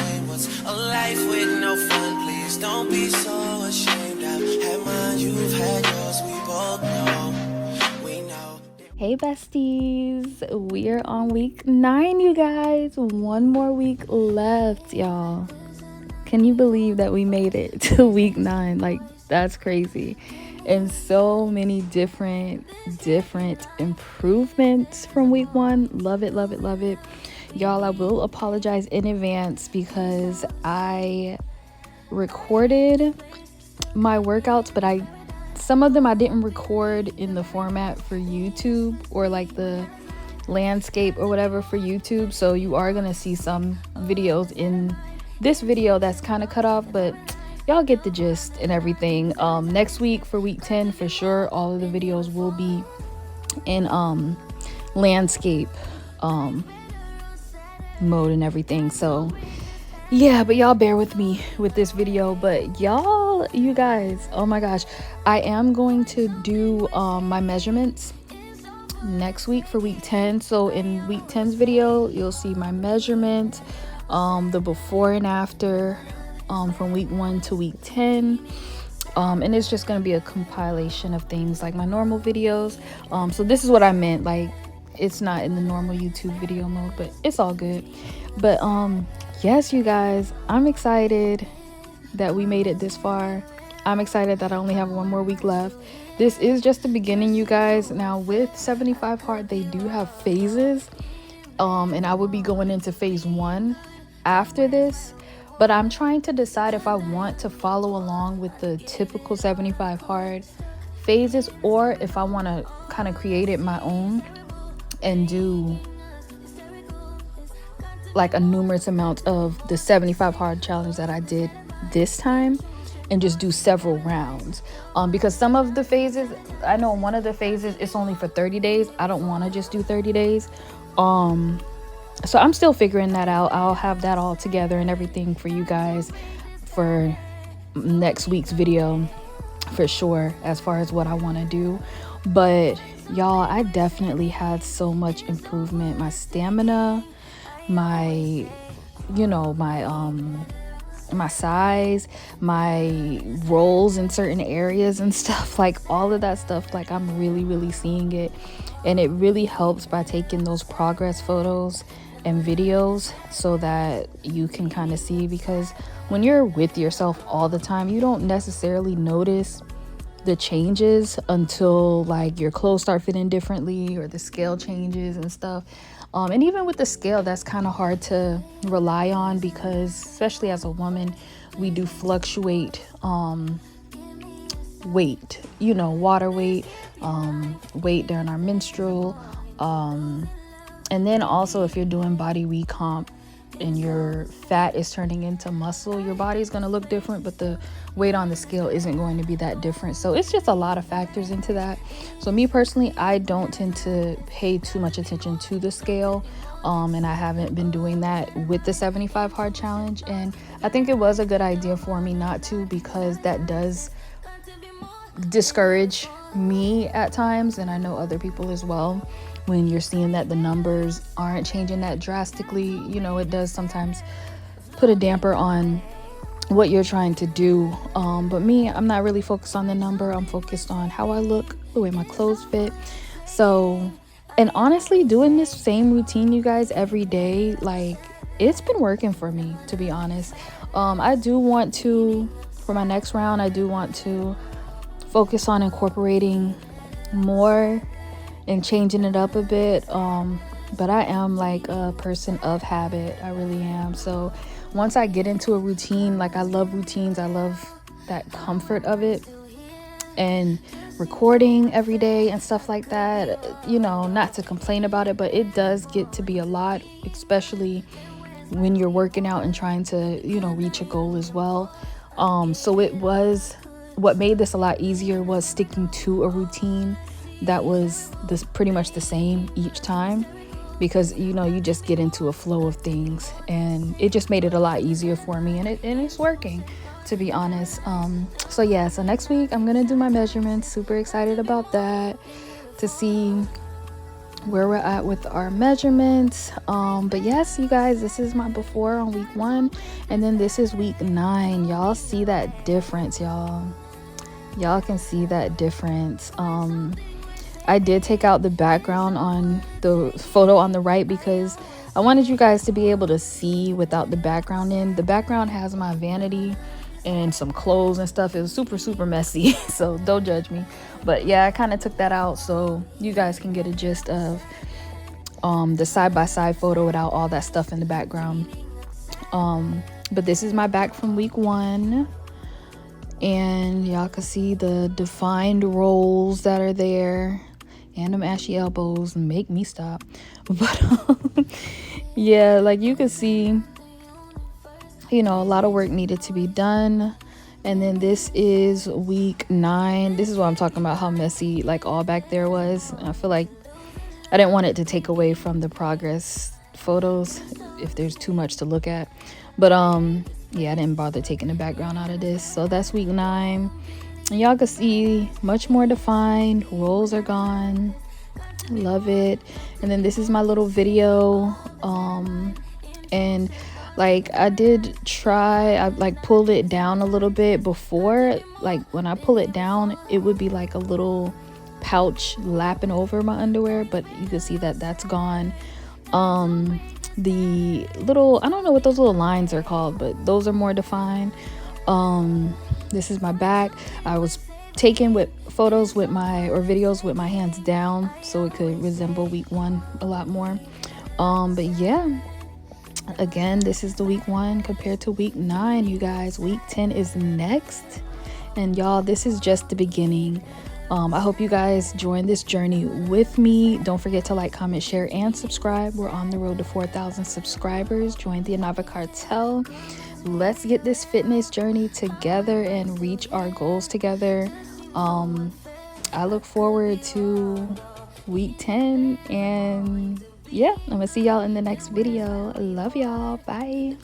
explain what's a life with no fun. Please don't be so ashamed. I've had mine, you've had yours. We both know, we know. Hey besties, we are on week 9, you guys. One more week left, y'all. Can you believe that we made it to week 9? Like, that's crazy. And so many different improvements from week 1. Love it, love it, love it. Y'all, I will apologize in advance because I recorded my workouts, but some of them I didn't record in the format for YouTube or like the landscape or whatever for YouTube. So you are gonna see some videos in this video that's kind of cut off, but y'all get the gist and everything. Next week for week 10 for sure, all of the videos will be in landscape mode and everything. So yeah, but y'all bear with me with this video. But you guys, oh my gosh, I am going to do my measurements next week for week 10. So in week 10's video, you'll see my measurement, the before and after from week 1 to week 10. And it's just going to be a compilation of things like my normal videos. So this is what I meant, like it's not in the normal YouTube video mode, but it's all good. But yes, you guys, I'm excited that we made it this far. I'm excited that I only have one more week left. This is just the beginning, you guys. Now with 75 Hard, they do have phases, and I will be going into phase 1 after this, but I'm trying to decide if I want to follow along with the typical 75 Hard phases or if I want to kind of create it my own and do like a numerous amount of the 75 Hard challenge that I did this time and just do several rounds, because some of the phases, I know one of the phases it's only for 30 days. I don't want to just do 30 days. So I'm still figuring that out. I'll have that all together and everything for you guys for next week's video for sure, as far as what I want to do. But y'all, I definitely had so much improvement. My stamina, my my size, my rolls in certain areas and stuff, like all of that stuff, like I'm really seeing it. And it really helps by taking those progress photos and videos so that you can kind of see, because when you're with yourself all the time, you don't necessarily notice the changes until like your clothes start fitting differently or the scale changes and stuff. And even with the scale, that's kind of hard to rely on because especially as a woman, we do fluctuate weight, water weight, weight during our menstrual, and then also if you're doing body recomp and your fat is turning into muscle, your body's going to look different, but the weight on the scale isn't going to be that different. So it's just a lot of factors into that. So me personally, I don't tend to pay too much attention to the scale, and I haven't been doing that with the 75 Hard challenge. And I think it was a good idea for me not to, because that does discourage me at times, and I know other people as well. When you're seeing that the numbers aren't changing that drastically, it does sometimes put a damper on what you're trying to do. But me, I'm not really focused on the number. I'm focused on how I look, the way my clothes fit. So, and honestly, doing this same routine, you guys, every day, like it's been working for me, to be honest. I do want to, for my next round, I do want to focus on incorporating more and changing it up a bit. But I am like a person of habit. I really am. So once I get into a routine, like I love routines, I love that comfort of it, and recording every day and stuff like that, not to complain about it, but it does get to be a lot, especially when you're working out and trying to, reach a goal as well. So it was, what made this a lot easier was sticking to a routine that was pretty much the same each time, because you just get into a flow of things, and it just made it a lot easier for me, and it's working, to be honest. So yeah, so next week I'm gonna do my measurements. Super excited about that, to see where we're at with our measurements. But yes, you guys, this is my before on week 1, and then this is week 9. Y'all see that difference, y'all can see that difference. I did take out the background on the photo on the right because I wanted you guys to be able to see without the background in. The background has my vanity and some clothes and stuff. It was super messy, so don't judge me. But yeah, I kind of took that out so you guys can get a gist of the side-by-side photo without all that stuff in the background. But this is my back from week 1, and y'all can see the defined rolls that are there, and them ashy elbows make me stop. But yeah, like you can see, you know, a lot of work needed to be done. And then this is week 9. This is what I'm talking about, how messy like all back there was. I feel like I didn't want it to take away from the progress photos if there's too much to look at. But yeah, I didn't bother taking the background out of this. So that's week 9. And y'all can see much more defined. Rolls are gone. Love it. And then this is my little video. And like I did try, I like pulled it down a little bit before. Like when I pull it down, it would be like a little pouch lapping over my underwear, but you can see that that's gone. The little, I don't know what those little lines are called, but those are more defined. This is my back. I was taken with photos with my, or videos with my hands down so it could resemble week 1 a lot more. But yeah, again, this is the week 1 compared to week 9, you guys. Week 10 is next, and y'all, this is just the beginning. I hope you guys join this journey with me. Don't forget to like, comment, share, and subscribe. We're on the road to 4,000 subscribers. Join the Anava Cartel. Let's get this fitness journey together and reach our goals together. I look forward to week 10, and yeah, I'm gonna see y'all in the next video. Love y'all. Bye.